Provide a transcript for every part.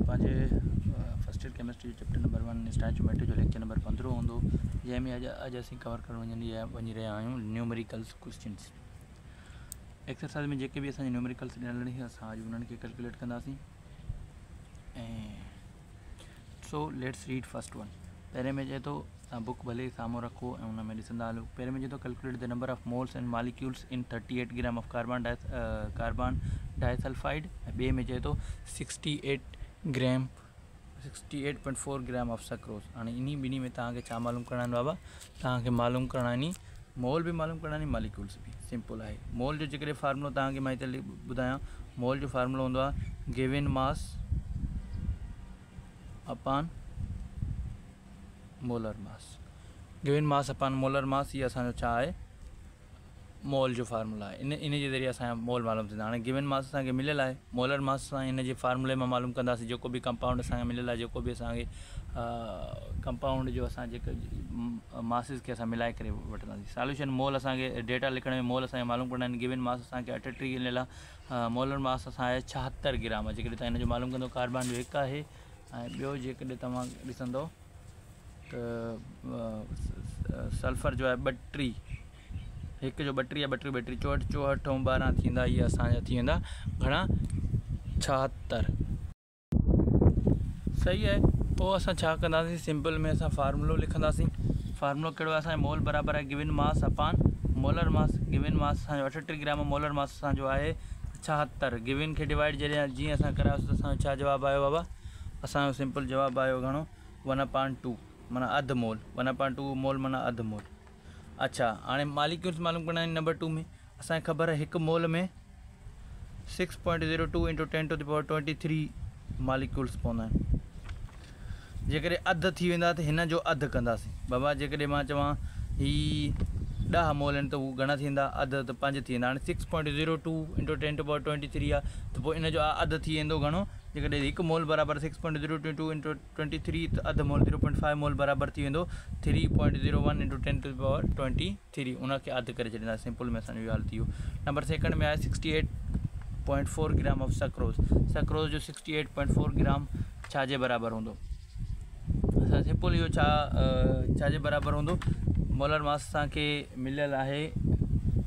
पंहिंजे first year chemistry जो chapter number 1 स्टैचोमेट्री जो लेक्चर नंबर 15 हूंदो, जंहिंमें अॼु असीं कवर करण वञी रहिया आहियूं न्यूमेरिकल्स क्वेश्चन्स। एक्सरसाइज में जेके भी असांजे न्यूमेरिकल्स ॾिनल आहिनि असां अॼु उन्हनि खे कैलकुलेट कंदासीं। ऐं so let's read first one. पहिरें में चए थो तव्हां बुक भले साम्हूं रखो ऐं उन में ॾिसंदा हलो। पहिरें में चए थो calculate the number of moles and molecules in 38 gram of carbon disulphide. ॿिए में चए थो 68.4 ग्राम ऑफ सक्रोज। हाणे इन्हीं ॿिन्ही में तव्हांखे छा मालूम करणा आहिनि बाबा? तव्हांखे मालूम करणा आहिनि मोल भी मालूम करणा आहिनि, मॉलिक्यूल्स भी। सिंपल आहे। मोल जो जेकॾहिं फार्मूलो तव्हांखे मां हिते ॿुधायां, मोल जो फार्मूलो हूंदो आहे गिवन मास अपॉन मोलर मास। गिवन मास अपॉन मोलर मास ये असांजो छा आहे? मोल जो फार्मूला आहे। इन जे ज़रिए असांजा मोल मालूम थींदा। हाणे गिवन मास असांखे मिलियल आहे, मोलर मास असां इन जे फार्मूले मां मालूम कंदासीं। जेको भी कंपाउंड असांखे मिलियल आहे, जेको भी असांखे कंपाउंड जो असां जेके मासिस खे असां मिलाए करे वठंदासीं। सॉल्यूशन मोल असांखे डेटा लिखण में मोल असांखे मालूम करणा आहिनि। गिवन मास असांखे 38 मिलियल आहे, मोलर मास असां आहे 76 ग्राम। जेकॾहिं तव्हां इन जो मालूम कंदो, कार्बन जो 1 आहे ऐं ॿियो जेकॾहिं तव्हां ॾिसंदो त सल्फर जो आहे 32, हिकु जो 32 आहे, 32 64 64 ऐं 12 थींदा। इहे असांजा थी वेंदा घणा? 76। सही आहे। पोइ असां छा कंदासीं? सिंपल में असां फार्मूलो लिखंदासीं। फार्मूलो कहिड़ो आहे? असांजो मोल बराबरि आहे गिवन मास अपॉन मोलर मास। गिवन मास असांजो 38 ग्राम, मोलर मास असांजो आहे 76। गिवन खे डिवाइड जीअं असां करायोसीं त असांजो छा जवाबु आयो बाबा? असांजो सिंपल जवाबु आयो घणो? 1/2 माना अधु मोल। 1/2 मोल माना अधु मोल। अच्छा, हाणे मॉलिक्यूल्स मालूम करना है। नंबर 2 में असांखे ख़बर है हिकु मोल में 6.02 × 10⁻23 मॉलिक्यूल्स पवंदा आहिनि। जेकॾहिं अधु थी वेंदा त हिन जो अधु कंदासीं बाबा। जेकॾहिं मां चवां ही 10 मोल आहिनि त हू घणा थींदा? अधु त 5 थी वेंदा। हाणे 6.02 × 10⁻23 आहे त पोइ इन जो अधु थी वेंदो घणो? जेकॾहिं हिकु मोल बराबरि 6.02 × 23 त अधु मोल 0.5 मोल बराबरि थी वेंदो 3.01 × 10⁻23। उनखे अधु करे छॾींदा। सिंपल में असांजो इहो हाल थी वियो। नंबर सेकंड में आहे 68.4 ग्राम ऑफ सक्रोज। सक्रोज जो 68.4 ग्राम छाजे बराबरि हूंदो? असां सिंपल इहो छाजे बराबरि हूंदो? मोलर मास असांखे मिलियल आहे,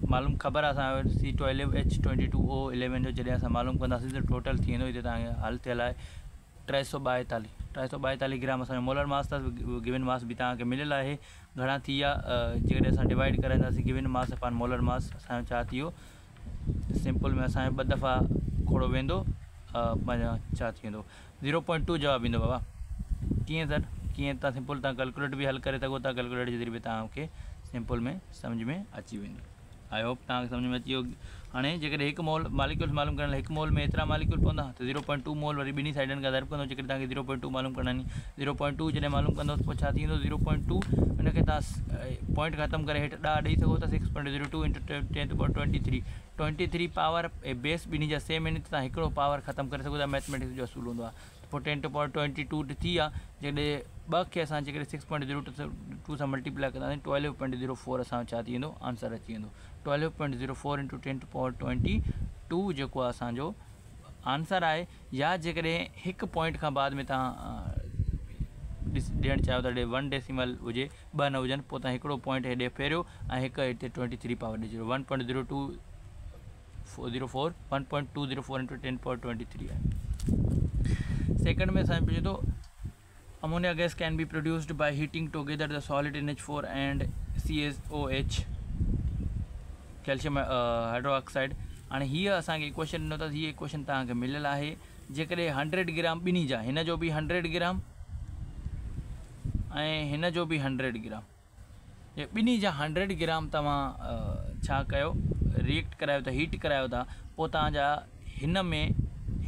मालूम ख़बर आहे असांजो C12H22O11 जो। जॾहिं असां मालूम कंदासीं त टोटल थी वेंदो। हिते तव्हांखे हल थियल आहे 342 ग्राम असांजो मोलर मास अथसि। गिवन मास बि तव्हांखे मिलियल आहे घणा थी विया? जेकॾहिं असां डिवाइड कराईंदासीं गिवन मास अपॉन मोलर मास, असांजो छा थी वियो? सिंपल में असांजो 2 दफ़ा खोड़ो वेंदो, पंहिंजा छा थी वेंदो? 0.2 जवाबु ईंदो बाबा। कीअं सर? कीअं? तव्हां सिंपल तव्हां कैलकुलेट बि हल करे सघो था। कैलकुलेटर जे ज़रिए तव्हांखे सिंपल में सम्झ में अची वेंदी। आई होप तव्हांखे सम्झ में अची वियो। हाणे जेकॾहिं हिकु मोल मॉलिक्यूल्स मालूम करण लाइ हिकु मोल में एतिरा मॉलिक्यूल पवंदा त 0.2 मोल वरी ॿिन्ही साइडनि खां ज़रब कंदो। जेकॾहिं तव्हांखे 0.2 मालूम करणा आहिनि, 0.2 जॾहिं मालूम कंदो पोइ छा थी वेंदो? 0.2 इनखे तव्हां पॉइंट ख़तमु करे हेठि ॾाह ॾेई सघो था। 6.02 × 10⁻23 पावर ऐं बेस ॿिन्ही जा सेम आहिनि त तव्हां हिकिड़ो पावर ख़तमु करे सघो था। मैथमेटिक्स जो असूल हूंदो आहे। पोइ 10⁻22 थी आहे। जॾहिं 2 खे असां जेकॾहिं 6.02 सां मल्टीप्लाई कंदासीं 12.04 असांजो छा थी वेंदो? आंसर अची वेंदो। 12.04 × 10⁻22 जेको आहे असांजो आंसर आहे। या जेकॾहिं हिकु पॉइंट खां बाद में तव्हां ॾियणु चाहियो त 1 डेसिमल हुजे, 2 न हुजनि, पोइ तव्हां हिकिड़ो पॉइंट हेॾे फेरियो ऐं हिकु हिते 23 पावर ॾेई छॾियो। 1.0204 × 10⁻23 आहे। सेकंड में असांजो पुछे थो ammonia gas can be produced by heating together the solid NH4 and CaOH calcium hydroxide. हाणे हीअ असांखे इक्वेशन ॾिनो अथसि। हीअ इक्वेशन तव्हांखे मिलियल आहे। जेकॾहिं 100 ग्राम ॿिन्ही जा, हिन जो बि 100 ग्राम ऐं हिन जो बि 100 ग्राम, ॿिन्ही जा 100 ग्राम तव्हां छा कयो? रिएक्ट करायो था, हीट करायो था, पोइ तव्हांजा हिन में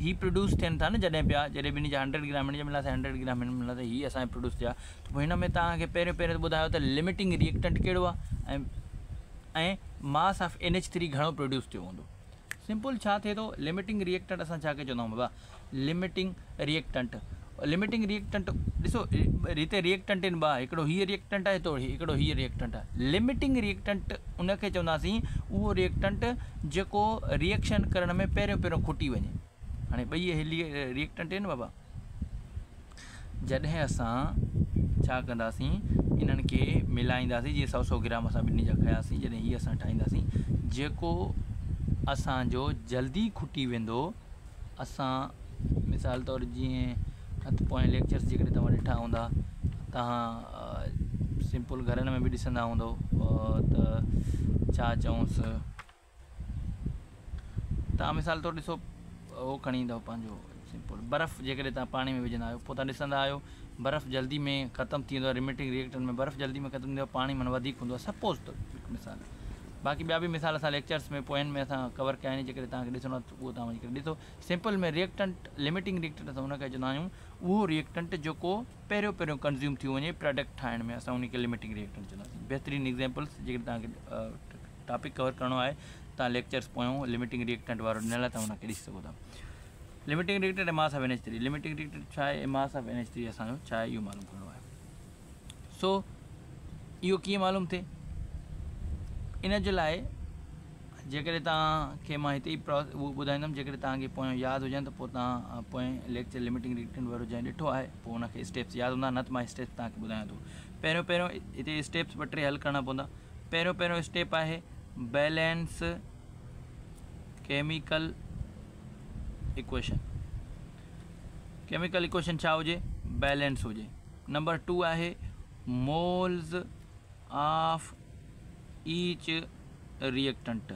ही प्रोड्यूस थियनि था न। जॾहिं ॿिन्ही जा 100 ग्राम हिन जा मिला 100 ग्राम हिन मिला त हीअ असांखे प्रोड्यूस थिया। त पोइ हिन में तव्हांखे पहिरियों ॿुधायो त लिमिटिंग रिएक्टेंट कहिड़ो आहे ऐं मास ऑफ NH3 घणो प्रोड्यूस थियो हूंदो। सिंपल छा थिए थो? लिमिटिंग रिएक्टेंट असां छा खे चवंदा आहियूं बाबा? लिमिटिंग रिएक्टेंट ॾिसो हिते रिएक्टेंट आहिनि 2, हिकिड़ो हीअ रिएक्टेंट आहे, हिकिड़ो हीअ रिएक्टेंट आहे। लिमिटिंग रिएक्टेंट उनखे चवंदासीं उहो रिएक्टेंट जेको रिएक्शन करण में पहिरियों खुटी वञे। हाणे ॿई रिएक्टेंट आहिनि बाबा। जॾहिं असां छा कंदासीं इन्हनि खे मिलाईंदासीं जीअं 100 ग्राम असां ॿिन्ही जा खयासीं जॾहिं हीअ असां ठाहींदासीं जेको असांजो जल्दी खुटी वेंदो असां मिसाल तौरु जीअं हथ पोएं लेक्चर्स जेकॾहिं तव्हां ॾिठा हूंदा तव्हां सिंपल घरनि में बि ॾिसंदा हूंदो त छा चऊंसि तव्हां मिसाल तौरु ॾिसो उहो खणी ईंदव पंहिंजो सिंपल बर्फ़ जेकॾहिं तव्हां पाणी में विझंदा आहियो पोइ तव्हां ॾिसंदा आहियो बर्फ़ जल्दी में ख़तमु थी वेंदो आहे रिमेटिंग रिएक्टर में बर्फ़ जल्दी में ख़तमु थींदो आहे पाणी मन वधीक हूंदो आहे सपोज़ त हिकु मिसाल बाक़ी ॿिया बि मिसाल असां लेक्चर्स में पोयनि में असां कवर कया आहिनि जेकॾहिं तव्हांखे ॾिसणो आहे उहो तव्हां वञी करे ॾिसो सिंपल में रिएक्टेंट लिमिटिंग रिएक्टेंट असां हुनखे चवंदा आहियूं उहो रिएक्टेंट जेको पहिरियों कंज़्यूम थी वञे प्रोडक्ट ठाहिण में असां उनखे लिमिटिंग रिएक्टेंट चवंदासीं बहितरीनु एग्ज़ाम्पल्स जेकॾहिं तव्हांखे टॉपिक कवर करिणो आहे तव्हां लेक्चर्स पोयों लिमिटिंग रिएक्टेंट वारो ॾिनल आहे तव्हां हुनखे ॾिसी सघो था limiting reactant mass of NH3 limiting reactant छा आहे मास ऑफ NH3 असांजो छा आहे इहो मालूम करिणो आहे सो इहो कीअं मालूम थिए इन जे लाइ जेकॾहिं तव्हांखे मां हिते ई उहो ॿुधाईंदुमि जेकॾहिं तव्हांखे पोयों यादि हुजनि त पोइ तव्हां पोएं लेक्चर लिमिटिंग रिएक्टेंट वारो जंहिं ॾिठो आहे पोइ हुनखे स्टेप्स यादि हूंदा न त मां स्टेप्स तव्हांखे ॿुधायां थो पहिरियों हिते स्टेप्स 2-3 हल करणा पवंदा पहिरियों स्टेप आहे balance chemical equation chemical equation छा हुजे बैलेंस हुजे नंबर 2 आहे मोल्स ऑफ ईच रिएक्टेंट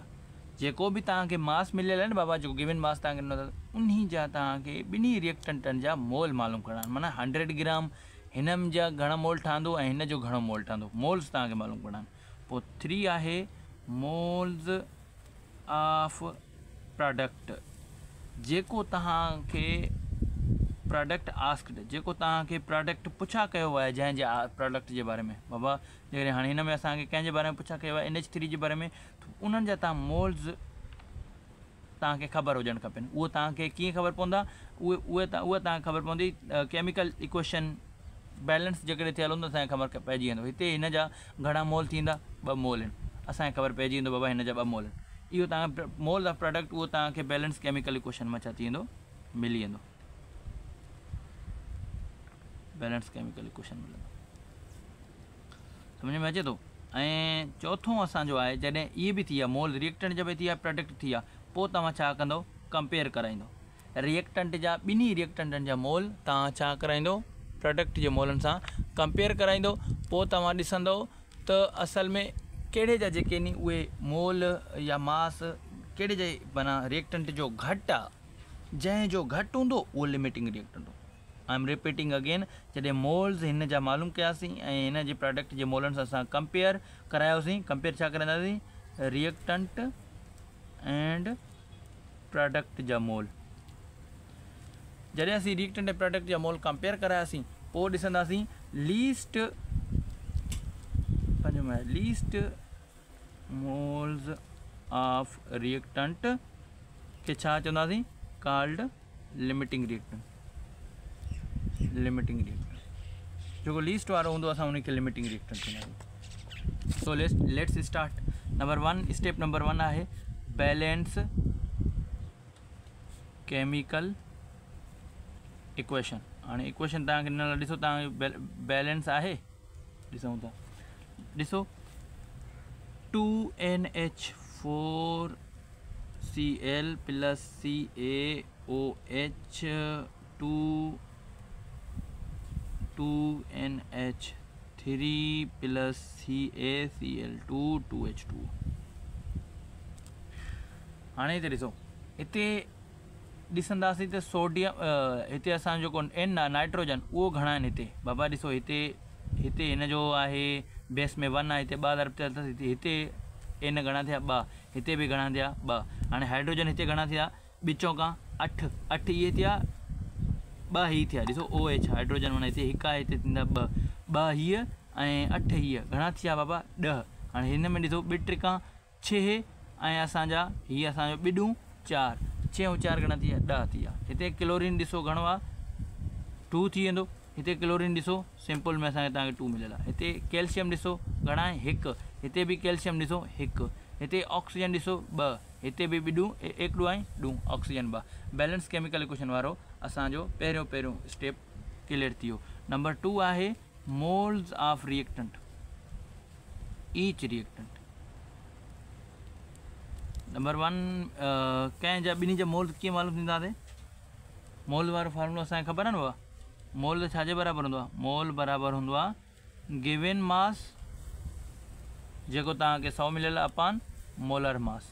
जेको बि तव्हांखे मास मिलियल आहे न बाबा जेको गिवन मास तव्हांखे ॾिनो अथव उन्ही जा तव्हांखे ॿिन्ही रिएक्टेंटनि जा मोल मालूम करणा आहिनि माना 100 ग्राम हिन जा घणो मोल ठहंदो ऐं हिन जो घणो मोल ठहंदो मोल्स तव्हांखे मालूम करणा आहिनि पोइ 3 आहे मोल्स ऑफ प्रोडक्ट जेको तव्हांखे प्रोडक्ट आस्क्ड जेको तव्हांखे प्रोडक्ट पुछा कयो आहे जंहिंजे प्रोडक्ट जे बारे में बाबा जेकॾहिं हाणे हिन में असांखे कंहिंजे बारे में पुछा कयो आहे NH3 जे बारे में उन्हनि जा तव्हां मोल्स तव्हांखे ख़बर हुजणु खपनि उहो तव्हांखे कीअं ख़बर पवंदा उहे तव्हांखे ख़बर पवंदी केमिकल इक्वेशन बैलेंस जेकॾहिं थियल हूंदो असांखे ख़बर पइजी वेंदो हिते हिन जा घणा मोल थींदा 2 मोल आहिनि असांखे ख़बर पइजी वेंदो बाबा हिन जा 2 मोल आहिनि इहो तव्हां मोल ऑफ प्रोडक्ट उहो तव्हांखे बैलेंस केमिकल इक्वेशन में छा थी वेंदो मिली वेंदो बैलेंस केमिकल इक्वेशन मिलंदो सम्झ में अचे थो ऐं चौथों असांजो आहे जॾहिं इहे बि थी विया मोल रिएक्टेंट जा बि थी विया प्रोडक्ट थी विया पोइ तव्हां छा कंदो कंपेयर कराईंदो रिएक्टेंट जा ॿिन्ही रिएक्टेंटनि जा मोल तव्हां छा कराईंदो प्रोडक्ट जे मोलनि सां कंपेयर कराईंदो पोइ तव्हां ॾिसंदो त असल में कहिड़े जा जेके नी उहे मोल या मास कहिड़े जे माना रिएक्टेंट जो घटि आहे जंहिंजो घटि हूंदो उहो limiting reactant I am repeating again जॾहिं मोल्स हिन जा मालूम कयासीं ऐं हिन जे प्रोडक्ट जे मोलनि सां असां कंपेयर करायोसीं कंपेयर छा कराईंदासीं रिएक्टेंट एंड प्रोडक्ट जा मोल जॾहिं असीं रिएक्टेंट ऐं प्रोडक्ट जा मोल कंपेयर करायासीं पोइ ॾिसंदासीं लीस्ट मोल्स ऑफ रिएक्टेंट खे छा चवंदासीं कॉल्ड लिमिटिंग रिएक्टेंट जेको लीस्ट वारो हूंदो असां उनखे लिमिटिंग रिएक्टेंट चवंदा आहियूं so let's start number 1 step number 1 आहे बैलेंस केमिकल इक्वेशन हाणे इक्वेशन तव्हांखे ॾिनल ॾिसो तव्हांखे बैलेंस आहे ॾिसूं था ॾिसो 2NH4Cl plus CaOH 2NH3 plus CaCl2 2H2 हाणे हिते ॾिसो हिते ॾिसंदासीं त सोडियम हिते असांजो जेको N आहे नाइट्रोजन उहो घणा आहिनि हिते बाबा ॾिसो हिते हिन जो आहे बेस में 1 आहे हिते 2 अरब थिया हिते N घणा थिया 2 हिते बि घणा थिया 2 हाणे हाइड्रोजन हिते घणा थिया 2 चौका 8 इहे थिया 2 ही थिया ॾिसो OH हाइड्रोजन माना हिते 1 आहे हिते थींदा 2 हीअ ऐं 8 हीअ घणा थिया बाबा 10 हाणे हिन में ॾिसो 2 त्रिका 6 ऐं असांजा हीअ असांजो ॿिॾूं 4 6 ऐं 4 घणा थी विया 10 थी विया हिते क्लोरीन ॾिसो घणो आहे 2 थी वेंदो हिते क्लोरीन ॾिसो सिंपल में असांखे तव्हांखे 2 मिलियल आहे हिते कैल्शियम ॾिसो घणा आहे 1 हिते बि कैल्शियम ॾिसो 1 हिते ऑक्सीजन ॾिसो 2 हिते बि ॿिॾूं 1 ऐं 2 ऑक्सीजन 2 बैलेंस केमिकल इक्वेशन वारो असांजो पहिरियों स्टेप क्लियर थी वियो नंबर 2 आहे moles of reactant, each reactant. Number 1 कंहिं जा ॿिन्ही जा मोल्स कीअं मालूम थींदा ते? मोल वारो फार्मूलो असांखे ख़बर आहे न, मोल छाजे बराबरि हूंदो आहे? मोल बराबरि हूंदो आहे गिवन मास जेको तव्हांखे 100 मिलियल अपान मोलर मास।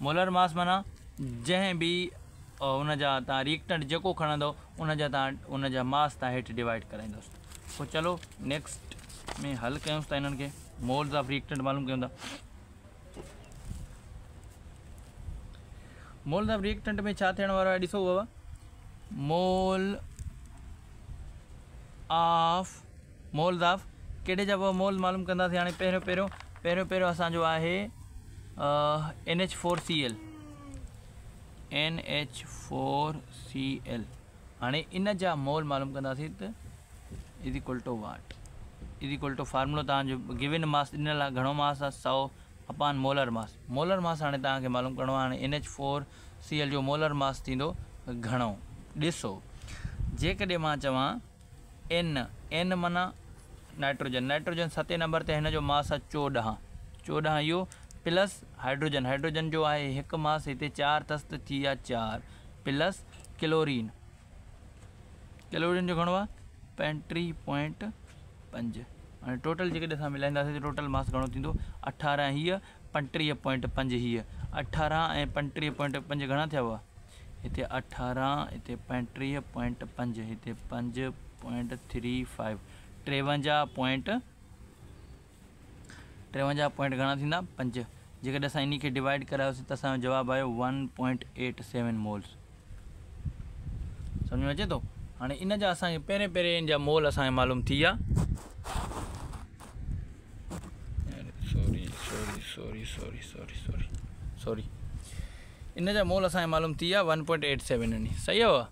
मोलर मास माना जंहिं बि उन जा तव्हां रिएक्टेंट जेको खणंदो उन जा मास तव्हां हेठि डिवाइड कराईंदुसि। पोइ चलो नेक्स्ट में हल कयूंसि था इन्हनि खे, मोल्स ऑफ रिएक्टेंट मालूम कयूं था। मोल्स ऑफ रिएक्टेंट में छा थियण वारो आहे ॾिसो बाबा, मोल्स ऑफ कहिड़े जा मोल मालूम कंदासीं। हाणे पहिरियों असांजो आहे NH4Cl। हाणे इन जा मोल मालूम कंदासीं त is equal to what, is equal to फार्मूलो तव्हांजो गिवन मास ॾिनल आहे, घणो मास आहे 100 अपान मोलर मास। मोलर मास हाणे तव्हांखे मालूम करिणो आहे। हाणे NH4Cl जो मोलर मास थींदो घणो? ॾिसो, जेकॾहिं मां चवां N माना नाइट्रोजन 7 नंबर ते, हिन जो मास आहे 14 इहो, प्लस हाइड्रोजन जो आहे 1 मास, हिते 4 अथसि त थी विया 4, प्लस क्लोरीन जो घणो आहे 35.5। हाणे टोटल जेकॾहिं असां मिलाईंदासीं त टोटल मास घणो थींदो? 18 हीअ 35.5 हीअ, 18 ऐं 35.5 घणा थिया हुआ? हिते 18, हिते 35.5, हिते 5.35, 53 पॉइंट घणा थींदा? 5। जेकॾहिं असां इन खे डिवाइड करायोसीं त असांजो जवाबु आयो 1.87 मोल्स। सम्झ में अचे थो? हाणे इन जा असांखे पहिरें इन जा मोल असांखे मालूम थी विया। सॉरी इन जा मोल असांखे मालूम थी विया 1.87। सही आहे?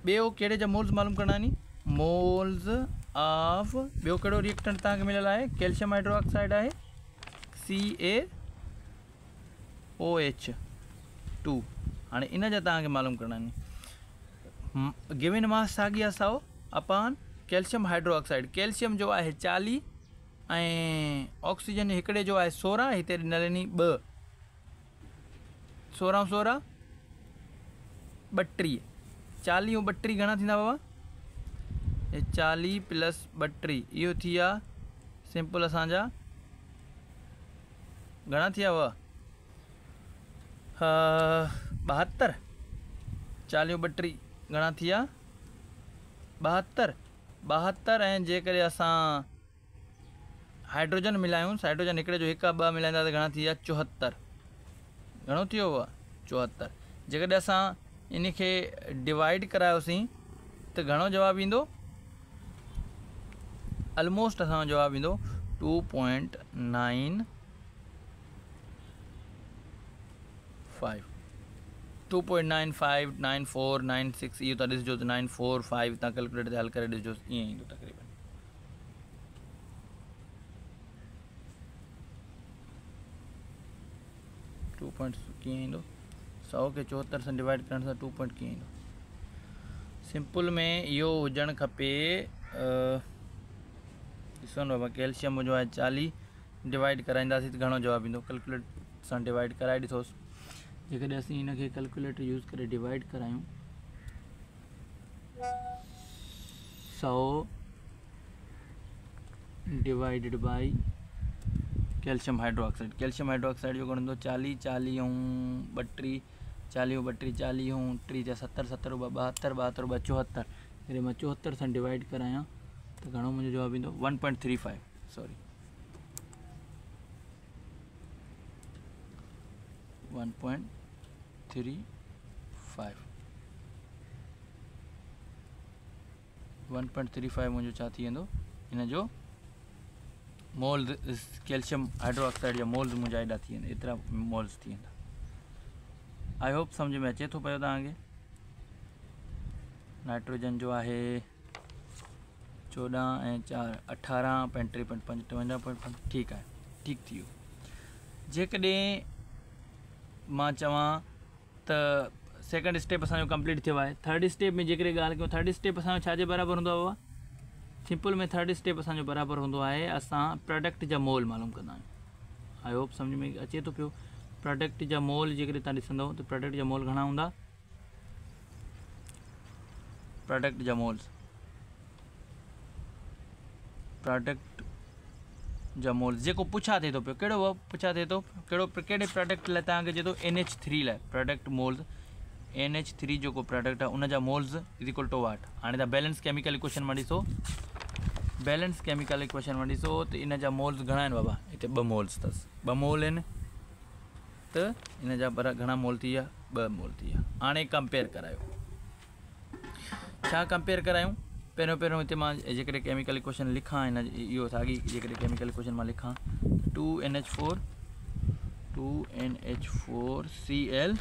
ॿियो कहिड़े जा मोल्स मालूम करना नी? मोल्स ऑफ ॿियो कहिड़ो रिएक्टेंट तव्हांखे मिलियल आहे? कैल्शियम हाइड्रोक्साइड आहे CaOH2। हाणे इन जा तव्हांखे मालूम करना नी। गिवन मास साॻी आहे 100 अपान कैल्शियम हाइड्रोक्साइड। कैल्शियम जो आहे 40 ऐं ऑक्सीजन हिकिड़े जो आहे 16, हिते ॾिनल नी 2, 16 32, 40 ऐं 32 घणा थींदा बाबा? 40 प्लस 32 इहो थी विया सिंपल असांजा घणा थी विया हुआ? 72। 40 ऐं 32 घणा थी विया? 72। ऐं जेकॾहिं असां हाइड्रोजन मिलायूंसि, हाइड्रोजन हिकिड़े जो 1 2 मिलाईंदा त घणा थी विया? 74। घणो थी वियो हुआ? 74। जेकॾहिं असां इन खे डिवाइड करायोसीं त घणो जवाबु ईंदो? ऑलमोस्ट असांजो जवाबु ईंदो 2.95, 2.95, 94, 96 इहो तव्हां ॾिसिजो त 945 तव्हां कैलकुलेटर ते हल करे ॾिसिजो, ईअं ईंदो तक़रीबन। कीअं ईंदो? 100 खे 74 सां डिवाइड करण सां 2 पॉइंट कीअं ईंदो? सिंपल में इहो हुजणु खपे, ॾिसो न बाबा, कैल्शियम जो आहे 40, डिवाइड कराईंदासीं त घणो जवाबु ईंदो? कैलकुलेटर सां डिवाइड कराए ॾिसोसि। जेकॾहिं असीं हिन खे कैलकुलेटर यूज़ करे डिवाइड करायूं, 100 डिवाइडेड बाई कैल्शियम हाइड्रोक्साइड जो घणो हूंदो? 40, 40 ऐं 32, 40 ऐं 32, 40 ऐं 3 जा 70, 70 72, 72 74। जॾहिं मां 74 सां डिवाइड करायां त घणो मुंहिंजो जवाबु ईंदो? 1.35, सॉरी 1.35 मुंहिंजो छा थी वेंदो? हिन जो मोल्स कैल्शियम हाइड्रोक्साइड जा मोल्स मुंहिंजा एॾा थी वेंदा, एतिरा मोल्स थी वेंदा। आई होप सम्झ में अचे थो पियो तव्हांखे। नाइट्रोजन जो आहे 14 ऐं 4 18, 35.5, 53.5, ठीकु आहे, ठीकु थी वियो। जेकॾहिं मां चवां त सेकंड स्टेप असांजो कंप्लीट थियो आहे। थर्ड स्टेप में जेकॾहिं ॻाल्हि कयूं, थर्ड स्टेप असांजो छाजे बराबरि हूंदो आहे बाबा? सिंपल में थर्ड स्टेप असांजो बराबरि हूंदो आहे, असां प्रोडक्ट जा मोल मालूम कंदा आहियूं। आई होप सम्झ में अचे थो पियो। प्रोडक्ट जा मोल जेकॾहिं तव्हां ॾिसंदव त प्रोडक्ट जा मोल घणा हूंदा? प्रोडक्ट जा मोल्स, प्रोडक्ट जा मोल्स जेको पुछा थिए थो पियो, कहिड़ो पुछा थिए थो, कहिड़े प्रोडक्ट लाइ तव्हांखे चए थो NH3 लाइ प्रोडक्ट मोल्स, NH3 जेको प्रोडक्ट आहे उन जा मोल्स इज इक्वल टू वाट। हाणे तव्हां बैलेंस केमिकल इक्वेशन मां ॾिसो, बैलेंस केमिकल इक्वेशन में ॾिसो त इन जा मोल्स घणा आहिनि बाबा? हिते 2 मोल्स अथसि, 2 मोल आहिनि, त इन जा घणा मोल थी विया? 2 मोल थी विया। हाणे कंपेयर करायो, छा कंपेयर करायूं? पहिरियों हिते मां जेकॾहिं केमिकल इक्वेशन लिखां, हिन इहो साॻी जेकॾहिं केमिकल इक्वेशन मां लिखां 2NH4Cl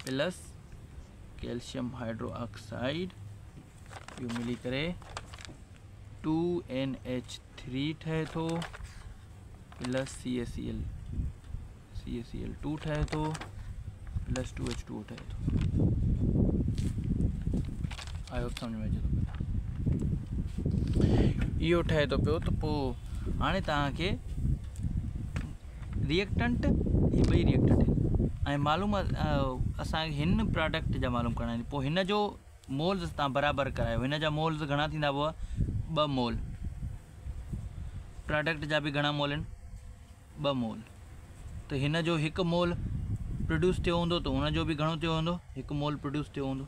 plus calcium hydro oxide इहो मिली करे 2NH3 ठहे थो प्लस CaCl2 ठहे थो प्लस 2H2O ठहे थो। आयो सम्झ में अचे थो पियो? इहो ठहे थो पियो। त पोइ हाणे तव्हांखे रिएक्टेंट, ही ॿई रिएक्टेंट आहिनि ऐं मालूम असांखे हिन प्रोडक्ट जा मालूम करणा आहिनि। पोइ हिन जो मोल्स तव्हां बराबरि करायो, हिन जा मोल्स घणा थींदा हुआ? 2 मोल। प्रोडक्ट जा बि घणा मोल आहिनि? 2 मोल। त हिन जो 1 मोल प्रोड्यूस थियो हूंदो त हुन जो बि घणो थियो हूंदो? 1 मोल प्रोड्यूस थियो हूंदो।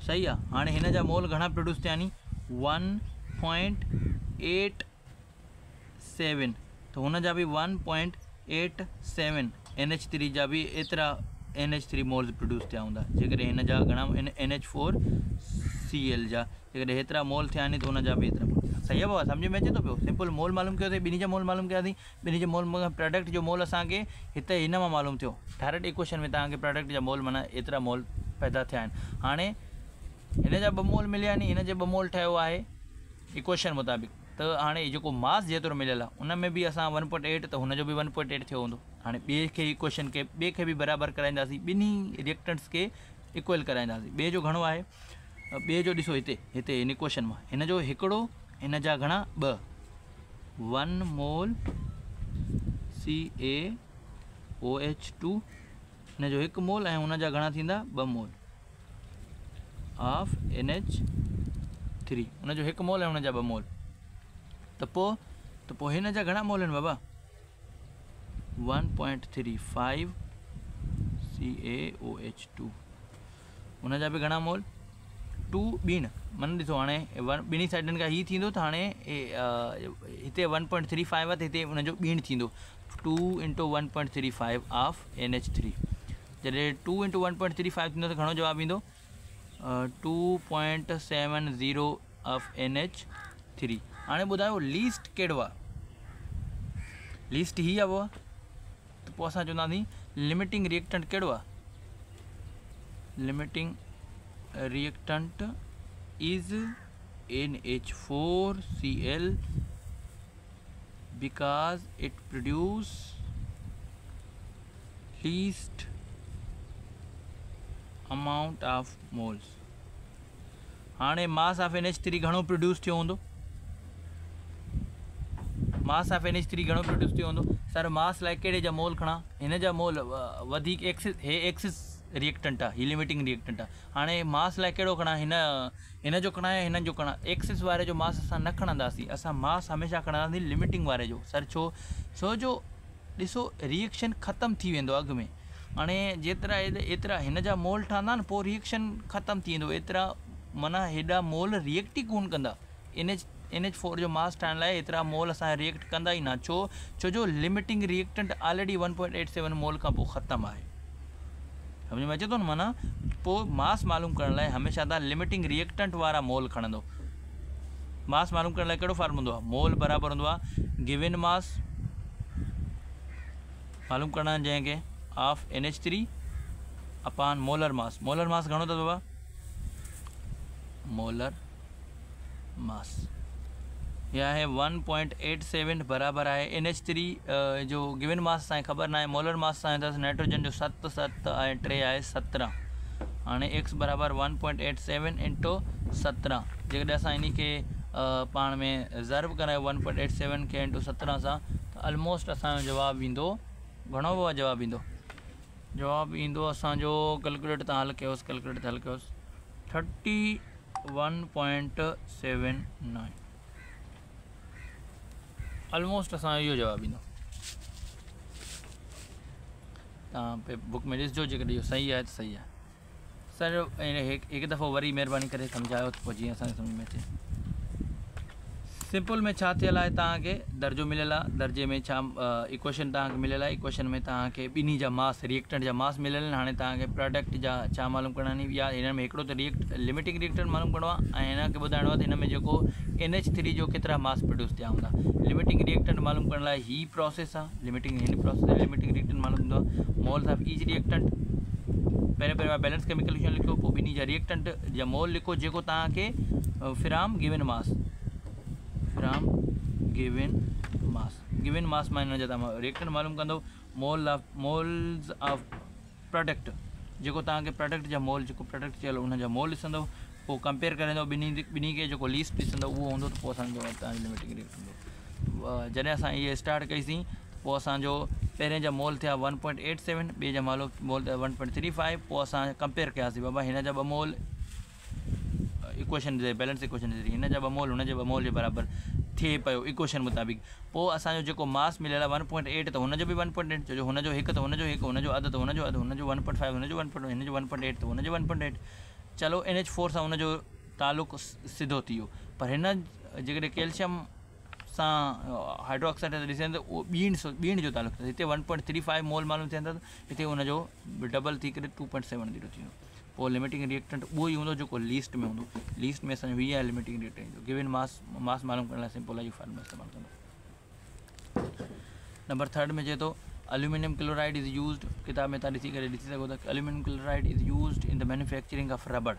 सही आहे। हाणे हिन जा मोल घणा प्रोड्यूस थिया नी? 1.87, त हुन जा बि 1.87, NH3 जा बि एतिरा NH3 मोल्स प्रोड्यूस थिया हूंदा। जेकॾहिं हिन जा घणा NH4Cl जा जेकॾहिं हेतिरा मोल थिया आहिनि त हुन जा बि एतिरा मोल थिया। सही आहे बाबा? सम्झ में अचे थो पियो? सिंपल मोल मालूम कयोसीं, ॿिन्ही जा मोल मालूम कयासीं, ॿिन्ही जे मोल प्रोडक्ट जो मोल असांखे हिते हिन मां मालूम थियो। डायरेक्ट इक्वेशन में तव्हांखे प्रोडक्ट जा मोल माना एतिरा मोल पैदा थिया आहिनि। हाणे हिन जा 2 मोल मिलिया नी, हिन जे 2 मोल ठहियो आहे इक्वेशन मुताबिक़। त हाणे जेको मास जेतिरो मिलियल आहे उन में बि असां 1.8 त हुन जो बि 1.8 थियो हूंदो। हाणे ॿिए खे इक्वेशन खे ॿिए खे बि बराबरि कराईंदासीं, ॿिन्ही रिएक्टेंट्स खे इक्वल कराईंदासीं। ॿिए जो घणो आहे? ॿिए जो ॾिसो हिते हिन इक्वेशन मां हिन जो हिकिड़ो, हिन जा घणा? 2। 1 मोल CaOH2, हिन जो 1 मोल ऐं हुन जा घणा थींदा? 2 मोल ऑफ NH3, हुन जो 1 मोल ऐं हुन जा 2 मोल। त पोइ हिन जा घणा मोल आहिनि बाबा? 1.35 CaOH2, हुन जा बि घणा मोल? 2 ॿीण। मन ॾिसो हाणे ॿिन्ही साइडनि खां हीअ थींदो त हाणे हिते 1.35 आहे त हिते हुनजो ॿीण थींदो 2 × 1.35 ऑफ NH3। जॾहिं 2 × 1.35 थींदो त घणो जवाबु ईंदो? 2.70 ऑफ NH3। हाणे ॿुधायो लीस्ट कहिड़ो आहे? लीस्ट ही आहे बाबा। त पोइ असां चवंदासीं लिमिटिंग रिएक्टेंट कहिड़ो आहे? Limiting reactant is NH4Cl because it produce least amount of moles। हाणे मास ऑफ NH3 घणो प्रोड्यूस थियो हूंदो? मास ऑफ NH3 घणो प्रोड्यूस थियो हूंदो? सर मास लाइ कहिड़े जा मोल खणा? हिन जा मोल वधीक एक्सिस, हे एक्सिस रिएक्टेंट आहे, ही लिमिटिंग रिएक्टेंट आहे। हाणे मास लाइ कहिड़ो खणा? हिन जो खणा या हिननि जो खणा? एक्सिस वारे जो मास असां न खणंदासीं, असां मास हमेशह खणंदासीं लिमिटिंग वारे जो। सर छो जो ॾिसो रिएक्शन ख़तमु थी वेंदो अॻु में। हाणे जेतिरा एतिरा हिन जा मोल ठहंदा न, पोइ रिएक्शन ख़तमु थी वेंदो। एतिरा माना हेॾा मोल रिएक्ट ई कोन कंदा। NH4 जो मास ठाहिण लाइ एतिरा मोल असां रिएक्ट कंदा ई न। छो जो लिमिटिंग रिएक्टेंट ऑलरेडी 1.87 मोल खां पोइ ख़तमु आहे। सम्झ में अचे थो न? माना पोइ मास मालूम करण लाइ हमेशह तव्हां लिमिटिंग रिएक्टेंट वारा मोल खणंदो। मास मालूम करण लाइ कहिड़ो फॉर्म हूंदो आहे? मोल बराबरि हूंदो आहे गिवन मास मालूम करणा आहिनि जंहिंखे of NH3 upon molar mass. Molar mass घणो अथव बाबा? मोलर मास यह है 1.87 बराबर है NH3 जो गिवन मास असांखे ख़बर ना है। मोलर मास असांजो अथसि नाइट्रोजन जो 7 ऐं 3 आहे 17। हाँ x बराबर 1.87 इंटू 17। जेकॾहिं असां इन के पाण में ज़र्ब करायो 1.87 के इंटू 17 सां तो ऑलमोस्ट असांजो जवाब ईंदो घणो बि जवाब ईंदो। जवाब ईंदो असांजो कैलकुलेट तव्हां हल कयोसि, कैलकुलेट हल कयोसि 31.79। ऑलमोस्ट असां इहो जवाब ईंदो। तव्हां पे बुक में ॾिसजो, जेकॾहिं इहो सही आहे त सही आहे। सर हिकु दफ़ो वरी महिरबानी करे सम्झायो त पोइ जीअं असांखे सम्झ में अचे। सिंपल में छा थियल आहे, तव्हांखे दर्जो मिलियल आहे, दर्जे में छा इक्वेशन तव्हांखे मिलियल आहे। इक्वेशन में तव्हांखे ॿिन्ही जा मास रिएक्टेंट जा मास मिलियल आहिनि। हाणे तव्हांखे प्रोडक्ट जा छा मालूम करणा आहिनि, या हिन में हिकिड़ो त लिमिटिंग रिएक्टेंट मालूम करिणो आहे ऐं हिन खे ॿुधाइणो आहे त हिन में जेको NH3 जो केतिरा मास प्रोड्यूस थिया हूंदा। लिमिटिंग रिएक्टेंट मालूम करण लाइ ही प्रोसेस आहे। लिमिटिंग लिमिटिंग रिएक्टेंट मालूम हूंदो आहे। मोल्स ऑफ ईच रिएक्टेंट पहिरियों बैलेंस केमिकल इक्वेशन लिखो, पोइ ॿिन्ही जा रिएक्टेंट जा मोल लिखो जेको तव्हांखे फ्राम गिवन मास मां हिन जा तव्हां रिएक्टेंट मालूम कंदो। मोल्स ऑफ प्रोडक्ट जेको तव्हांखे प्रोडक्ट जा मोल, जेको प्रोडक्ट चयल उन जा मोल ॾिसंदो, पोइ कंपेयर कंदो ॿिन्ही खे, जेको लीस्ट ॾिसंदो उहो हूंदो त पोइ असांजो तव्हांजो लिमिटिंग रिएक्टेंट हूंदो। जॾहिं असां इहे स्टार्ट कईसीं पोइ असांजो पहिरें जा मोल थिया 1.87, ॿिए जा मोल थिया 1.35। पोइ असां कंपेयर कयासीं, बाबा हिन जा 2 मोल इक्वेशन जे बैलेंस इक्वेशन जे ज़रिए, हिन जा 2 मोल हुन जे 2 मोल जे बराबरि थिए पियो इक्वेशन मुताबिक़। पोइ असांजो जेको मास मिलियल आहे 1.8 त हुनजो बि 1.8, छो जो हुनजो 1 त हुनजो 1, हुनजो अधु त हुनजो अधु, हुनजो 1.5 हुनजो 1.8, हिनजो 1.8 त हुनजो 1.8। चलो NH4 सां हुनजो तालुक़ु सिधो थी वियो। पर हिन जेकॾहिं कैल्शियम सां हाइड्रोक्साइड ॾिसनि त उहो ॿीण जो तालुक़ु अथसि। हिते 1.35 मोल मालूम थियनि था, हिते हुनजो डबल थी करे 2.70 थी वियो। पोइ लिमिटिंग रिएक्टेंट उहो ई हूंदो जेको लीस्ट में हूंदो। लीस्ट में असांजो हीअ आहे लिमिटिंग रिएक्टेंट जो गिवन मास मालूम करण लाइ सिंपल आहे, इहो फार्मूला इस्तेमालु कंदो। नंबर 3 में चए थो एल्यूमिनियम क्लोराइड इज़ यूज़ड, किताब में तव्हां ॾिसी सघो था aluminium chloride is used in the manufacturing of रबड़।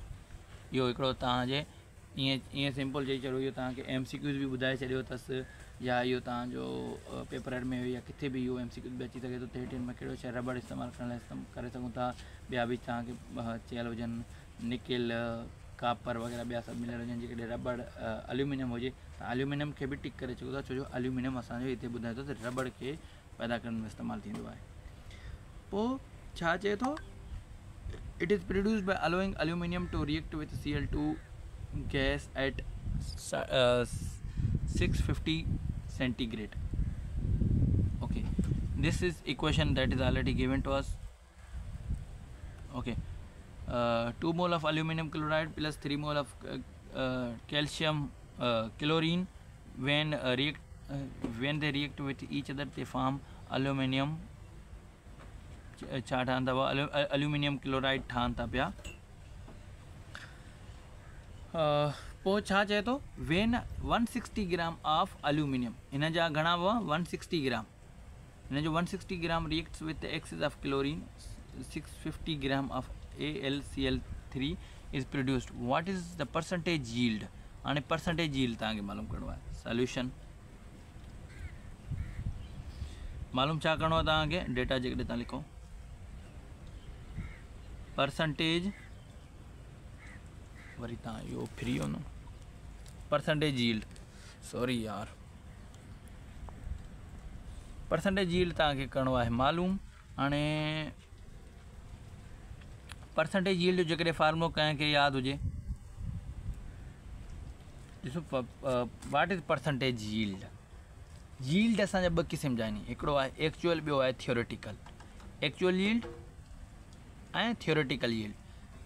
इहो हिकिड़ो तव्हांजे ईअं सिंपल चई छॾियो, इहो तव्हांखे MCQs बि ॿुधाए छॾियो अथसि, या इहो तव्हांजो पेपर में या किथे बि इहो MCQs बि अची सघे थो। 13 में कहिड़ो शइ रबड़ इस्तेमालु करण लाइ करे सघूं था। ॿिया बि तव्हांखे चयल हुजनि निकिल, कापर वग़ैरह ॿिया सभु मिलियल हुजनि। जेकॾहिं रबड़ एल्यूमिनियम हुजे त एल्यूमिनियम खे बि टिक करे सघूं था, छो जो एल्यूमिनियम असांजो हिते ॿुधाए थो त रबड़ खे पैदा करण में इस्तेमालु थींदो आहे। पोइ छा चए थो, it is produced by allowing aluminium to react with Cl2 gas at 650 centigrade. Okay, this is equation that is already given to us. Okay, 2 mole of aluminum chloride plus 3 mole of calcium chlorine, when they react with each other they form aluminum छा ठहंदा हुआ, aluminium chloride ठहनि था पिया। पोइ छा चए थो, वेन 160 ग्राम ऑफ एल्यूमिनियम, हिन जा घणा हुआ 160 ग्राम, हिन जो 160 gram reacts with axis of chlorine 650 gram of AlCl3 is produced, what is the percentage yield. हाणे परसेंटेज यील्ड तव्हांखे मालूम करिणो आहे। सोल्यूशन मालूम छा करिणो आहे तव्हांखे, डेटा जेकॾहिं तव्हां लिखो परसेंटेज, वरी तव्हां इहो फ्री हो न, परसेंटेज यील्ड, सॉरी यार, परसेंटेज यील्ड तव्हांखे करिणो आहे मालूम। हाणे परसेंटेज यील्ड जो जेकॾहिं फार्मूलो कंहिंखे यादि हुजे, ॾिसो what is percentage yield. Yield असांजा 2 क़िस्म जा आहिनि, हिकिड़ो आहे एक्चुअल, ॿियो आहे थियोरेटिकल। एक्चुअल यील्ड ऐं थियोरेटिकल यील्ड।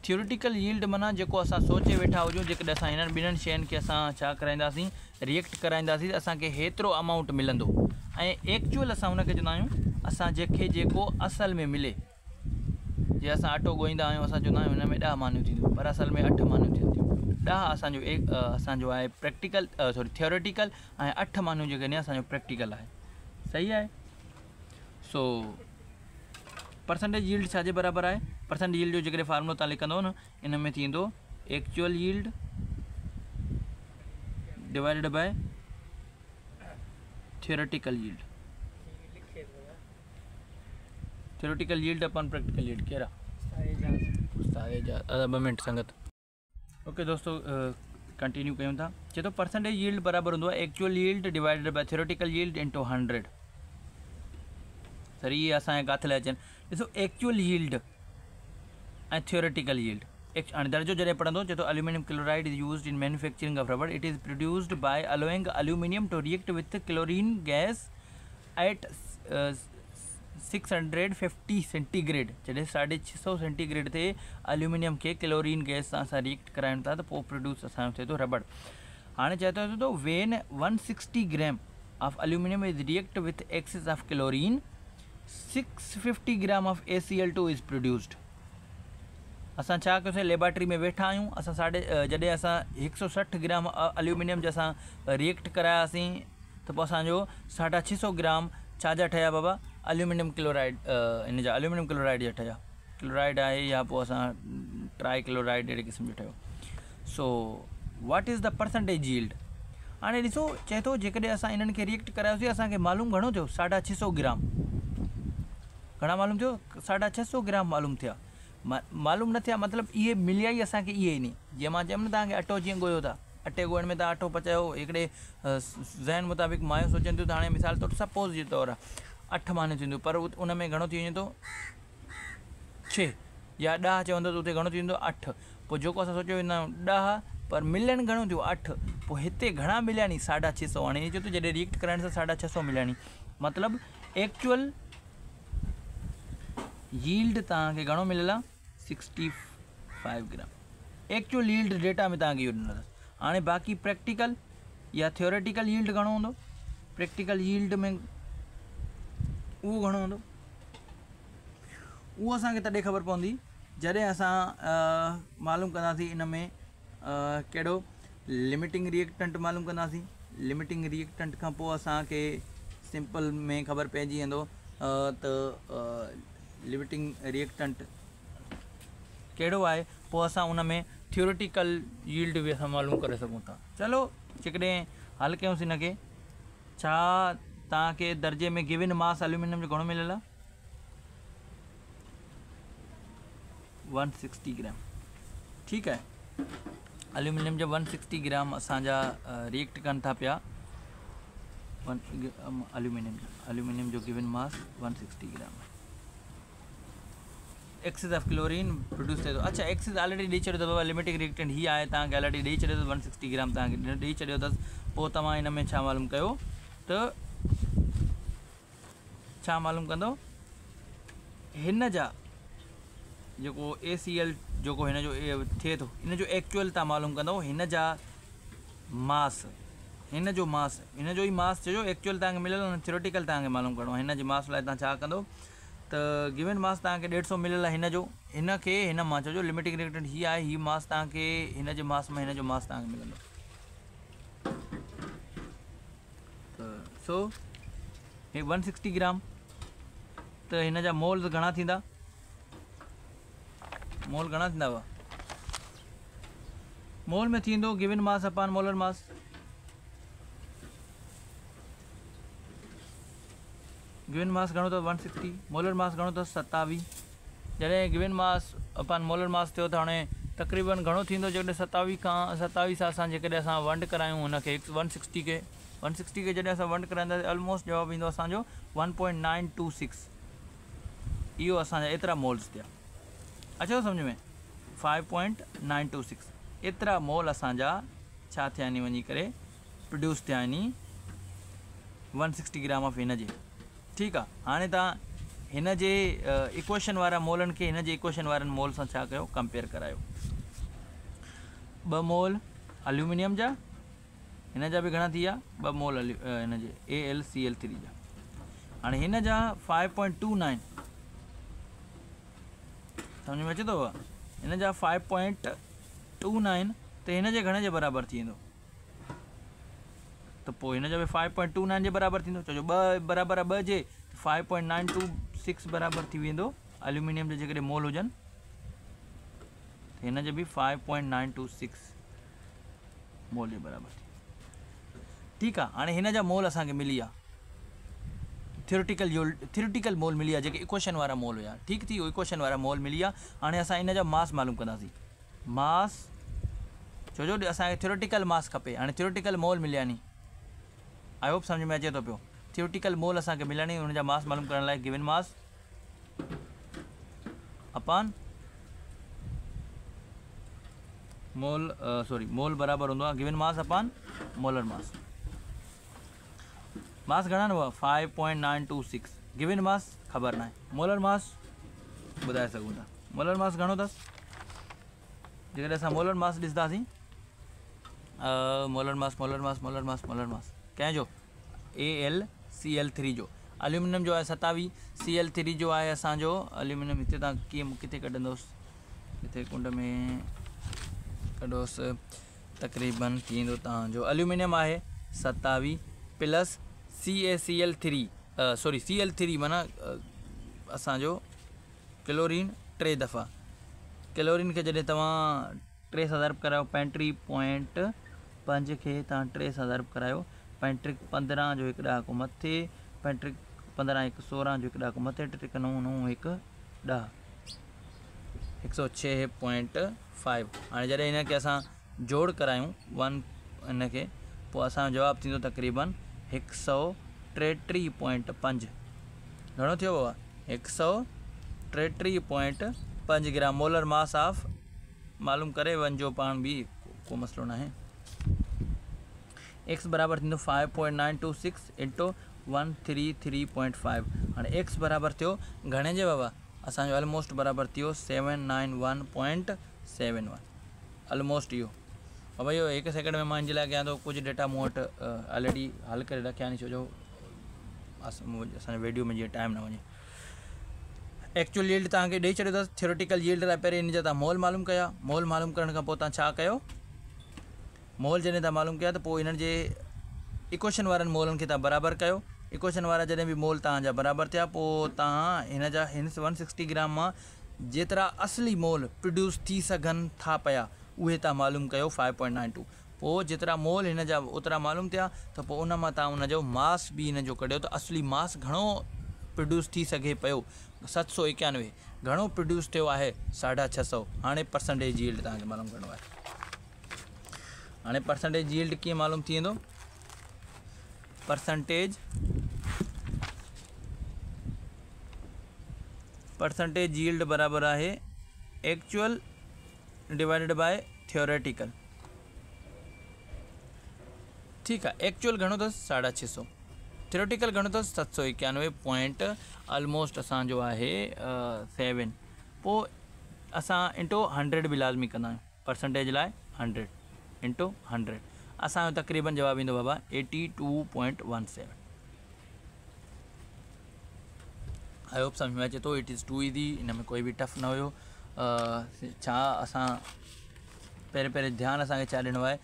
थियोरेटिकल यील्ड माना जेको असां सोचे वेठा हुजूं, जेकॾहिं असां हिननि ॿिन्हिनि शयुनि खे असां छा कराईंदासीं, रिएक्ट कराईंदासीं, असांखे हेतिरो अमाउंट मिलंदो। ऐं एक्चुअल असां हुनखे चवंदा आहियूं असां जंहिंखे जेको असल में मिले। जीअं असां अटो ॻोहींदा आहियूं, असां चवंदा आहियूं हिन में 10 मानियूं थींदियूं, पर असल में 8 मानियूं थियनि थियूं। 10 असांजो आहे प्रैक्टिकल, सॉरी थियोरेटिकल, ऐं 8 मानियूं जेके आहिनि असांजो प्रैक्टिकल आहे। सही आहे। सो परसेंटेज यील्ड छाजे बराबरि आहे, परसेंटेज यील्ड जो जेकॾहिं फार्मूलो तव्हां लिखंदो न, इन में थींदो actual yield divided by theoretical yield, theoretical yield अपन प्रैक्टिकल यील्ड कहिड़ा उस्ताद एजाज़ 2 मिनट संगत। ओके दोस्तों, कंटिन्यू कयूं था। चए थो परसेंटेज यील्ड बराबर हूंदो आहे actual yield divided by theoretical yield into 100। Sir ये असांजे किथे लाइ अचनि, ॾिसो एक्चुअल यील्ड ऐं थियोरेटिकल यील्ड। हाणे दर्जो जॾहिं पढ़ंदो, चए थो aluminium chloride is used in manufacturing of rubber. It is produced by allowing aluminium to react with chlorine gas at 650 centigrade. जॾहिं 650 सेंटीग्रेड ते एल्यूमिनियम के क्लोरीन गैस सां असां रिएक्ट करायूं था त पोइ प्रोड्यूस असांजो थिए थो रबड़। हाणे चए थो वेन 160 gram of aluminium is react with axis of chlorine 650 gram of ACl2 is produced. असां छा कयोसीं, लेबॉरेटरी में वेठा आहियूं, असां जॾहिं असां 160 ग्राम एल्यूमिनियम जा असां रिएक्ट करायासीं त पोइ असांजो 650 ग्राम छा जा ठहिया बाबा, एल्यूमिनियम क्लोराइड, इन जा एल्यूमिनियम क्लोराइड जा ठहिया। क्लोराइड आहे या पोइ असां ट्राई क्लोराइड अहिड़े क़िस्म जो ठहियो। So what is the percentage yield. हाणे ॾिसो, चए थो जेकॾहिं असां इन्हनि खे रिएक्ट करायोसीं असांखे मालूम घणो थियो, 650 ग्राम। घणा मालूम थियो, 650 ग्राम मालूम थिया। मालूम न थिया मतिलबु इहे मिलिया ई असांखे इहे ई नहीं। जीअं मां चयुमि न तव्हांखे अटो जीअं ॻोयो था, अटे ॻोहण में तव्हां अटो पचायो, हिकिड़े ज़हन मुताबिक़ मायूं सोचनि थियूं त हाणे मिसाल तौरु सपोज़ जे तौरु 8 माने थींदियूं, पर उन में घणो थी वञे थो 6 या 10 चवंदो त उते घणो थी वेंदो 8। पोइ जेको असां सोचियो वेंदा आहियूं 10, पर मिलनि घणो थियो 8। पोइ हिते घणा मिलिया नी 650। हाणे चए थो जॾहिं रिएक्ट कराइण सां 650 मिलिया नी, मतिलबु एक्चुअल यील्ड तव्हांखे घणो मिलियल आहे 65 ग्राम। एक्चुअल यील्ड डेटा में तव्हांखे इहो ॾिनो अथसि। हाणे बाक़ी प्रैक्टिकल या थियोरेटिकल यील्ड घणो हूंदो, प्रैक्टिकल यील्ड में उहो घणो हूंदो, उहो असांखे तॾहिं ख़बर पवंदी जॾहिं असां मालूम कंदासीं इन में कहिड़ो लिमिटिंग रिएक्टेंट मालूम कंदासीं। लिमिटिंग रिएक्टेंट खां पोइ असांखे सिंपल में ख़बर पइजी वेंदो त लिमिटिंग रिएक्टेंट कहिड़ो आहे, पोइ असां उन में थियोरेटिकल यील्ड बि असां मालूम करे सघूं था। चलो जेकॾहिं हल कयूंसीं हिन खे, छा तव्हांखे दर्जे में गिवन मास एल्यूमिनियम जो घणो मिलियल आहे 160 ग्राम। ठीकु आहे, एल्यूमिनियम जो 160 ग्राम असांजा रिएक्ट कनि था पिया। एल्यूमिनियम जो given mass 160 gram. Axis of chlorine produce थिए थो। अच्छा, एक्सिस ऑलरेडी ॾेई छॾियो अथव, लिमिटिंग रिएक्टेंट हीअ आहे, तव्हांखे ऑलरेडी ॾेई छॾियो अथव 160 ग्राम तव्हांखे ॾेई छॾियो अथसि। पोइ तव्हां हिन में छा मालूम कयो त छा मालूम कंदो, हिन जा जेको ACl जेको हिन जो थिए थो, हिन जो एक्चुअल तव्हां मालूम कंदो, हिन जा मास, हिन जो ई मास चइजो। एक्चुअल तव्हांखे मिलियल आहे, थियोरेटिकल तव्हांखे मालूम करिणो आहे। हिन जे मास लाइ तव्हां छा कंदो त गिवन मास तव्हांखे 150 मिलियल आहे हिन जो, हिन खे हिन मां चइजो लिमिटिंग रिएक्टेंट हीअ आहे, हीअ मास तव्हांखे हिन जे मास में हिन जो मास तव्हांखे मिलंदो। त सो 160 ग्राम त हिन जा मोल्स घणा थींदा, मोल घणा थींदा हुआ, मोल में थींदो गिवन मास अपॉन मोलर मास। गिवन मास घणो अथव 160, मोलर मास घणो अथव 27। जॾहिं गिवन मास अपॉन मोलर मास थियो त हाणे तक़रीबन घणो थींदो, जेकॾहिं 27 सां असां जेकॾहिं असां वंड करायूं हुनखे 160 खे जॾहिं असां वंड कराईंदासीं ऑलमोस्ट जवाबु ईंदो असांजो 1.926। इहो असांजा एतिरा मोल्स थिया, अचो सम्झ में 5.926 एतिरा मोल असांजा छा थिया आहिनि वञी करे प्रोड्यूस थिया आहिनि 160 ग्राम ऑफ हिन जे। ठीकु आहे, हाणे तव्हां हिन जे इक्वेशन वारा मोलनि खे हिन जे इक्वेशन वारनि मोल सां छा कयो, कंपेयर करायो। 2 मोल एल्यूमिनियम जा, हिन जा बि घणा थी विया 2 मोल हिन जे AlCl3 जा। हाणे हिन जा 5.29 सम्झ में अचे थो, हिन जा 5.29 त हिन जे घणे जे बराबरि थी वेंदो, त पोइ हिन जो बि 5.29 जे बराबरि थींदो। छो जो 2 बराबरि आहे 2 जे, 5.926 बराबरि थी वेंदो एल्यूमिनियम जे जेकॾहिं मोल हुजनि, त हिन जो बि 5.926 मोल जे बराबरि थी। ठीकु आहे, हाणे हिन जा मोल असांखे मिली विया, थियोरेटिकल मोल मिली आहे, जेके इक्वेशन वारा मोल हुया। ठीकु थी वियो, इक्वेशन वारा मोल मिली आहे। हाणे असां इन जा मास मालूम कंदासीं। मास छो जो असांखे थियोरेटिकल मास खपे। हाणे थियोरेटिकल मोल मिलिया नी, आई होप सम्झ में अचे थो पियो। थियोरेटिकल मोल असांखे मिलिया नी, हुन जा मास मालूम करण लाइ गिवन मास अपॉन मोल मोल बराबर हूंदो आहे given mass upon molar mass. Mass घणा हुआ 5.926, गिवन मास ख़बर ना आहे, मोलर मास ॿुधाए सघूं था। मोलर मास घणो अथसि, जेकॾहिं असां मोलर मास ॾिसंदासीं, मोलर मास कंहिंजो AlCl3 जो, एल्यूमिनियम जो आहे 27, Cl3 जो आहे असांजो एल्यूमिनियम। हिते तव्हां कीअं किथे कढंदोसि, हिते कुंड में कढोसि, तक़रीबन थींदो तव्हांजो एल्यूमिनियम आहे 27 प्लस Cl3 माना असांजो क्लोरीन 3 दफ़ा। क्लोरीन खे जॾहिं तव्हां 3 सां ज़रब करायो, 35.5 खे तव्हां 3 सां ज़रब करायो, 35 जो 1 ॾाको मथे, 15 1 16 जो 1 ॾाको मथे, 9 9 1 10, 106.5। हाणे जॾहिं हिनखे असां जोड़ करायूं 1 हिनखे, पोइ असांजो जवाबु थींदो तक़रीबन 133.5। घणो थियो बाबा, 133.5 ग्राम मोलर मास ऑफ, मालूम करे वञिजो पाण बि, को मसलो न आहे। एक्स बराबर थींदो 5.926 इंटू 133.5। हाणे एक्स बराबर थियो घणे जे बाबा, असांजो ऑलमोस्ट बराबर थियो 791.71, ऑलमोस्ट इहो बाबा। इहो 1 सेकंड में मां हिन जे लाइ कयां थो, कुझु डेटा मूं वटि ऑलरेडी हल करे रखिया नी, छो जो असांजे वीडियो में जीअं टाइम न वञे। एक्चुअल यील्ड तव्हांखे ॾेई छॾियो अथसि। थियोरेटिकल यील्ड लाइ पहिरीं इन जा तव्हां मोल मालूम कया, मोल मालूम करण खां पोइ तव्हां छा कयो, मोल जॾहिं तव्हां मालूम कया त पोइ इन्हनि जे इक्वेशन वारनि मोलनि खे तव्हां बराबरि कयो। इक्वेशन वारा जॾहिं बि मोल तव्हांजा बराबरि थिया, पोइ तव्हां हिन 160 ग्राम मां जेतिरा असली मोल प्रोड्यूस थी सघनि था पिया उहे तव्हां मालूम कयो 5.92। पोइ जेतिरा मोल हिन जा ओतिरा मालूम थिया, त पोइ उन मां तव्हां उनजो मास बि हिन जो कढियो, त असली मास घणो प्रोड्यूस थी सघे पियो, 791 घणो प्रोड्यूस थियो आहे 650। हाणे परसेंटेज यील्ड तव्हांखे मालूम करिणो आहे। हाणे परसेंटेज यील्ड कीअं मालूम थी वेंदो, परसेंटेज यील्ड बराबर आहे एक्चुअल डिवाइडेड बाय थियोरेटिकल। ठीकु आहे, एक्चुअल घणो अथसि 650, थियोरेटिकल घणो अथसि 791 पॉइंट, ऑलमोस्ट असांजो आहे 7। पोइ असां इंटू 100 बि लाज़मी कंदा आहियूं, परसेंटेज लाइ 100 इंटू 100, असांजो तक़रीबन जवाबु ईंदो बाबा 82.17। आई होप सम्झ में अचे थो। इट इज़ टू ईज़ी, हिन में कोई बि टफ न हुयो। छा असां पहिरें ध्यानु असांखे छा ॾिनो आहे,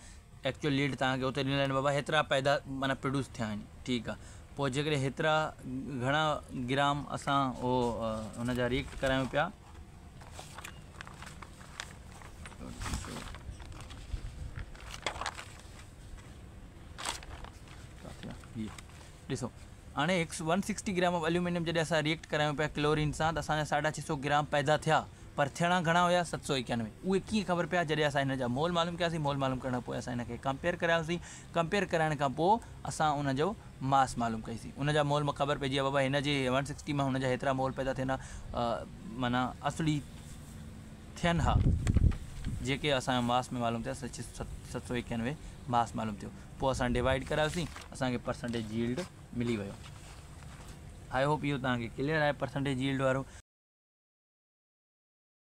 एक्चुअल यील्ड तव्हांखे उते ॾिनल आहिनि बाबा, हेतिरा पैदा माना प्रोड्यूस थिया आहिनि। ठीकु आहे, पोइ जेकॾहिं हेतिरा घणा ग्राम असां हुन जा रिएक्ट करायूं पिया, ॾिसो हाणे 160 ग्राम ऑफ एल्यूमिनियम जॾहिं असां रिएक्ट करायूं पिया क्लोरीन सां, त असांजा 650 ग्राम पैदा थिया, पर थियणा घणा हुया 791। उहे कीअं ख़बर पिया, जॾहिं असां हिन जा मोल मालूम कयासीं। मोल मालूम करण खां पोइ असां हिनखे कंपेयर करायोसीं, कंपेयर कराइण खां पोइ असां उनजो मास मालूम कईसीं। उन जा मोल मां ख़बर पइजी विया बाबा, हिन जे 160 मां हुन जा हेतिरा मोल पैदा थियनि माना असली थियनि हा, जेके असांजो मास में मालूम थिया 791 मास मालूम थियो। पोइ असां डिवाइड करायोसीं, असांखे परसेंटेज यील्ड मिली वियो। आई होप इहो तव्हांखे क्लियर आहे परसेंटेज यील्ड वारो।